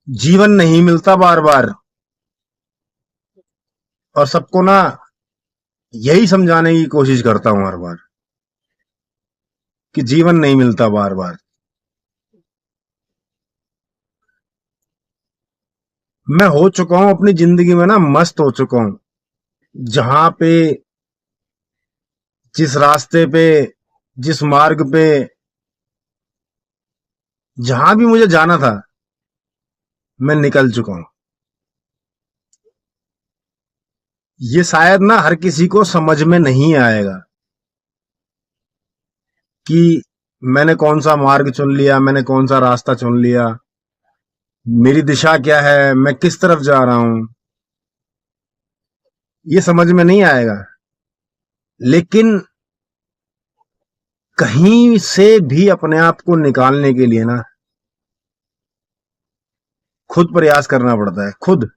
जीवन नहीं मिलता बार बार। और सबको ना यही समझाने की कोशिश करता हूं हर बार कि जीवन नहीं मिलता बार बार। मैं हो चुका हूं अपनी जिंदगी में ना, मस्त हो चुका हूं। जहां पे, जिस रास्ते पे, जिस मार्ग पे, जहां भी मुझे जाना था, मैं निकल चुका हूं। ये शायद ना हर किसी को समझ में नहीं आएगा कि मैंने कौन सा मार्ग चुन लिया, मैंने कौन सा रास्ता चुन लिया, मेरी दिशा क्या है, मैं किस तरफ जा रहा हूं। ये समझ में नहीं आएगा। लेकिन कहीं से भी अपने आप को निकालने के लिए ना खुद प्रयास करना पड़ता है, खुद।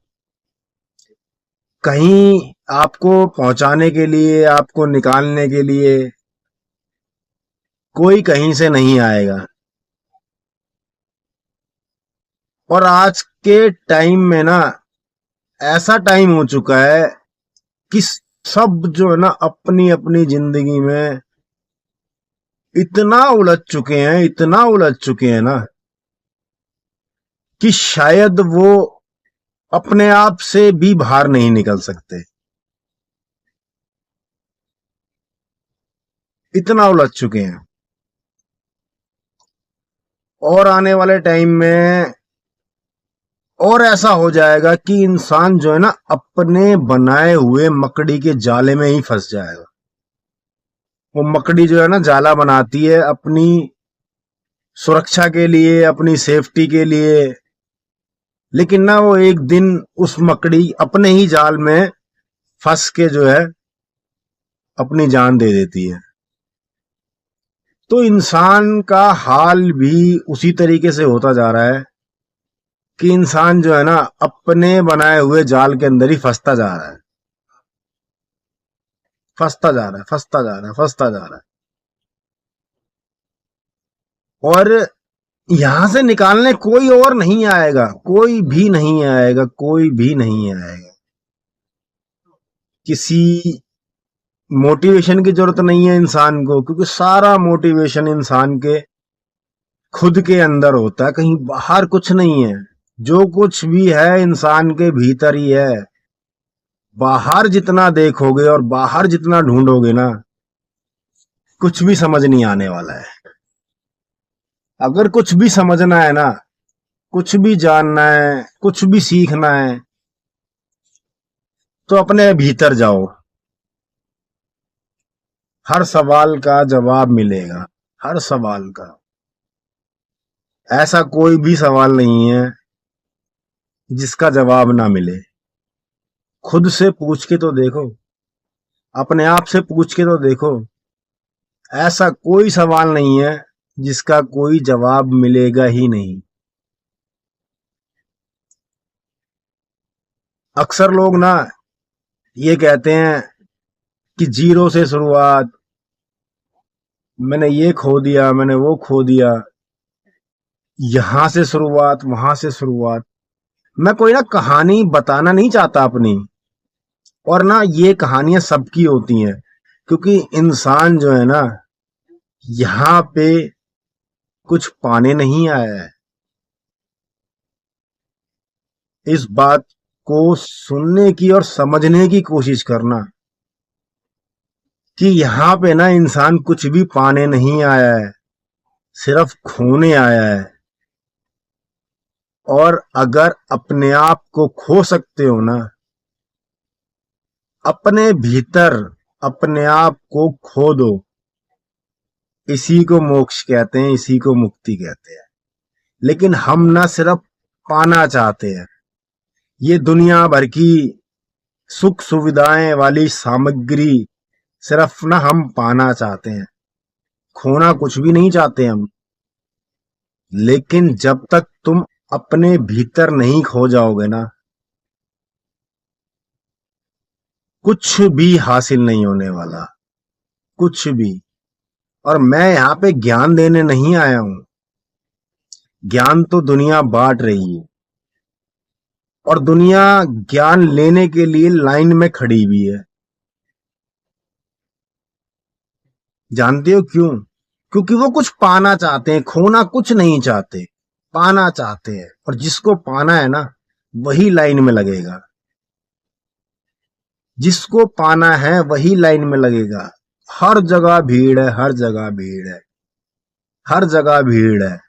कहीं आपको पहुंचाने के लिए, आपको निकालने के लिए कोई कहीं से नहीं आएगा। और आज के टाइम में ना ऐसा टाइम हो चुका है कि सब जो है ना अपनी अपनी जिंदगी में इतना उलझ चुके हैं, इतना उलझ चुके हैं ना, कि शायद वो अपने आप से भी बाहर नहीं निकल सकते। इतना उलझ चुके हैं। और आने वाले टाइम में और ऐसा हो जाएगा कि इंसान जो है ना अपने बनाए हुए मकड़ी के जाले में ही फंस जाएगा। वो मकड़ी जो है ना जाला बनाती है अपनी सुरक्षा के लिए, अपनी सेफ्टी के लिए। लेकिन ना वो एक दिन उस मकड़ी अपने ही जाल में फंस के जो है अपनी जान दे देती है। तो इंसान का हाल भी उसी तरीके से होता जा रहा है कि इंसान जो है ना अपने बनाए हुए जाल के अंदर ही फंसता जा रहा है, फंसता जा रहा है, फंसता जा रहा है, फंसता जा रहा है। और यहां से निकालने कोई और नहीं आएगा, कोई भी नहीं आएगा, कोई भी नहीं आएगा। किसी मोटिवेशन की जरूरत नहीं है इंसान को, क्योंकि सारा मोटिवेशन इंसान के खुद के अंदर होता है, कहीं बाहर कुछ नहीं है। जो कुछ भी है इंसान के भीतर ही है। बाहर जितना देखोगे और बाहर जितना ढूंढोगे ना, कुछ भी समझ नहीं आने वाला है। अगर कुछ भी समझना है ना, कुछ भी जानना है, कुछ भी सीखना है, तो अपने भीतर जाओ। हर सवाल का जवाब मिलेगा, हर सवाल का। ऐसा कोई भी सवाल नहीं है जिसका जवाब ना मिले। खुद से पूछ के तो देखो, अपने आप से पूछ के तो देखो। ऐसा कोई सवाल नहीं है जिसका कोई जवाब मिलेगा ही नहीं। अक्सर लोग ना ये कहते हैं कि जीरो से शुरुआत, मैंने ये खो दिया, मैंने वो खो दिया, यहां से शुरुआत, वहां से शुरुआत। मैं कोई ना कहानी बताना नहीं चाहता अपनी। और ना ये कहानियां सबकी होती हैं, क्योंकि इंसान जो है ना यहाँ पे कुछ पाने नहीं आया है। इस बात को सुनने की और समझने की कोशिश करना कि यहाँ पे ना इंसान कुछ भी पाने नहीं आया है, सिर्फ खोने आया है। और अगर अपने आप को खो सकते हो ना, अपने भीतर अपने आप को खो दो। इसी को मोक्ष कहते हैं, इसी को मुक्ति कहते हैं। लेकिन हम ना सिर्फ पाना चाहते हैं, ये दुनिया भर की सुख सुविधाएं वाली सामग्री सिर्फ ना हम पाना चाहते हैं, खोना कुछ भी नहीं चाहते हम। लेकिन जब तक तुम अपने भीतर नहीं खो जाओगे ना, कुछ भी हासिल नहीं होने वाला, कुछ भी। और मैं यहाँ पे ज्ञान देने नहीं आया हूं। ज्ञान तो दुनिया बांट रही है। और दुनिया ज्ञान लेने के लिए लाइन में खड़ी हुई है। जानते हो क्यों? क्योंकि वो कुछ पाना चाहते हैं, खोना कुछ नहीं चाहते, पाना चाहते हैं। और जिसको पाना है ना, वही लाइन में लगेगा। जिसको पाना है वही लाइन में लगेगा। हर जगह भीड़ है, हर जगह भीड़ है, हर जगह भीड़ है।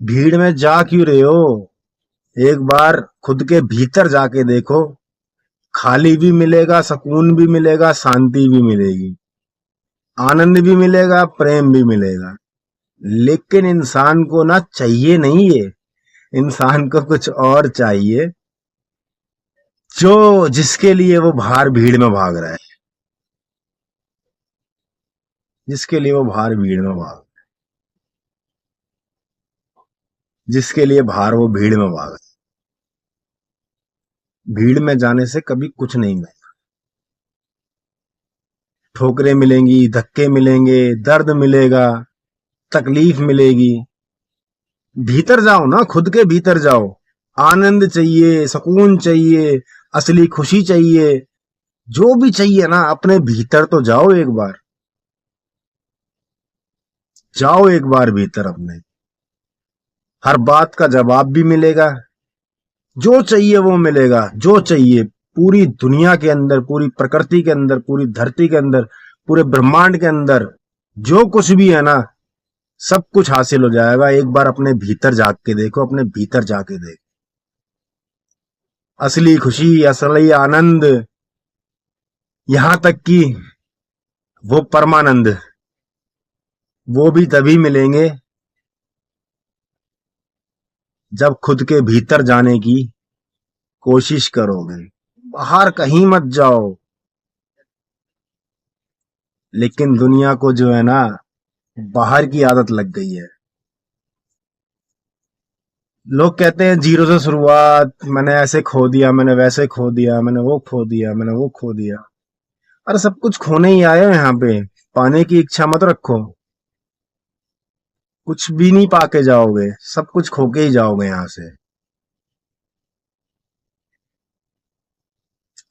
भीड़ में जा क्यों रहे हो? एक बार खुद के भीतर जाके देखो। खाली भी मिलेगा, सुकून भी मिलेगा, शांति भी मिलेगी, आनंद भी मिलेगा, प्रेम भी मिलेगा। लेकिन इंसान को ना चाहिए नहीं ये। इंसान को कुछ और चाहिए, जो जिसके लिए वो बाहर भीड़ में भाग रहा है, जिसके लिए वो बाहर भीड़ में भाग, जिसके लिए बाहर वो भीड़ में भाग रहा है। भीड़ में जाने से कभी कुछ नहीं मिलेगा। ठोकरें मिलेंगी, धक्के मिलेंगे, दर्द मिलेगा, तकलीफ मिलेगी। भीतर जाओ ना, खुद के भीतर जाओ। आनंद चाहिए, सुकून चाहिए, असली खुशी चाहिए, जो भी चाहिए ना, अपने भीतर तो जाओ एक बार। जाओ एक बार भीतर अपने। हर बात का जवाब भी मिलेगा। जो चाहिए वो मिलेगा, जो चाहिए। पूरी दुनिया के अंदर, पूरी प्रकृति के अंदर, पूरी धरती के अंदर, पूरे ब्रह्मांड के अंदर जो कुछ भी है ना, सब कुछ हासिल हो जाएगा। एक बार अपने भीतर जाग के देखो, अपने भीतर जाके देखो। असली खुशी, असली आनंद, यहां तक कि वो परमानंद, वो भी तभी मिलेंगे जब खुद के भीतर जाने की कोशिश करोगे। बाहर कहीं मत जाओ। लेकिन दुनिया को जो है ना, बाहर की आदत लग गई है। लोग कहते हैं जीरो से शुरुआत, मैंने ऐसे खो दिया, मैंने वैसे खो दिया, मैंने वो खो दिया, मैंने वो खो दिया। अरे सब कुछ खोने ही आए हो यहाँ पे। पाने की इच्छा मत रखो। कुछ भी नहीं पाके जाओगे, सब कुछ खो के ही जाओगे यहाँ से।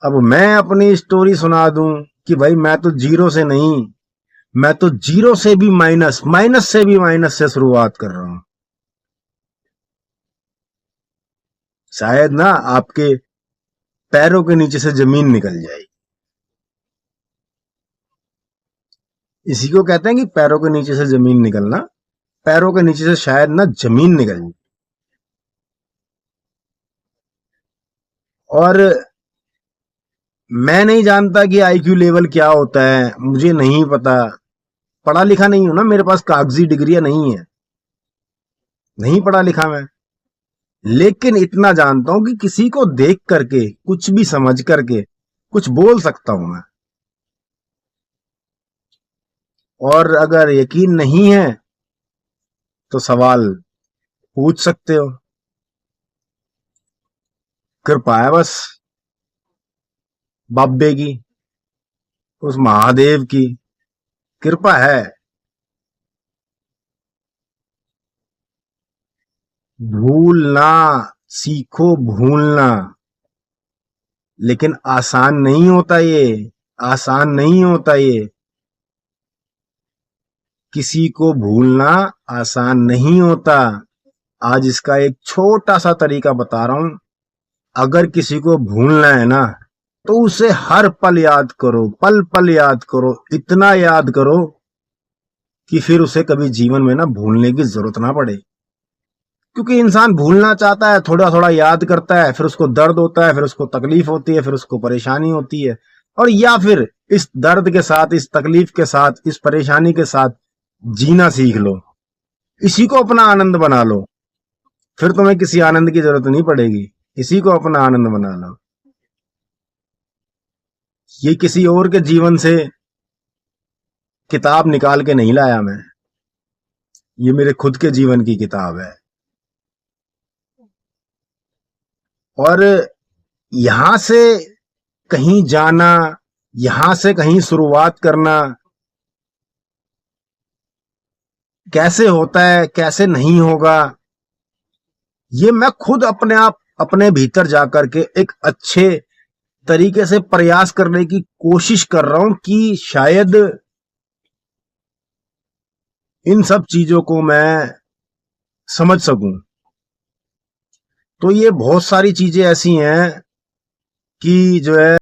अब मैं अपनी स्टोरी सुना दूं कि भाई मैं तो जीरो से नहीं, मैं तो जीरो से भी माइनस, माइनस से भी माइनस से शुरुआत कर रहा हूं। शायद ना आपके पैरों के नीचे से जमीन निकल जाएगी। इसी को कहते हैं कि पैरों के नीचे से जमीन निकलना। पैरों के नीचे से शायद ना जमीन निकल जाए। और मैं नहीं जानता कि आईक्यू लेवल क्या होता है, मुझे नहीं पता। पढ़ा लिखा नहीं हूं ना, मेरे पास कागजी डिग्रियां नहीं है, नहीं पढ़ा लिखा मैं। लेकिन इतना जानता हूं कि किसी को देख करके, कुछ भी समझ करके कुछ बोल सकता हूं मैं। और अगर यकीन नहीं है तो सवाल पूछ सकते हो। कृपा है बस बाब्बे की, उस महादेव की कृपा है। भूलना सीखो, भूलना। लेकिन आसान नहीं होता ये, आसान नहीं होता ये। किसी को भूलना आसान नहीं होता। आज इसका एक छोटा सा तरीका बता रहा हूं। अगर किसी को भूलना है ना, तो उसे हर पल याद करो, पल पल याद करो, इतना याद करो कि फिर उसे कभी जीवन में ना भूलने की जरूरत ना पड़े। क्योंकि इंसान भूलना चाहता है, थोड़ा थोड़ा याद करता है, फिर उसको दर्द होता है, फिर उसको तकलीफ होती है, फिर उसको परेशानी होती है। और या फिर इस दर्द के साथ, इस तकलीफ के साथ, इस परेशानी के साथ जीना सीख लो। इसी को अपना आनंद बना लो। फिर तुम्हें किसी आनंद की जरूरत नहीं पड़ेगी। इसी को अपना आनंद बना लो। ये किसी और के जीवन से किताब निकाल के नहीं लाया मैं। ये मेरे खुद के जीवन की किताब है। और यहां से कहीं जाना, यहां से कहीं शुरुआत करना, कैसे होता है, कैसे नहीं होगा, ये मैं खुद अपने आप अपने भीतर जाकर के एक अच्छे तरीके से प्रयास करने की कोशिश कर रहा हूं कि शायद इन सब चीजों को मैं समझ सकूं। तो ये बहुत सारी चीजें ऐसी हैं कि जो है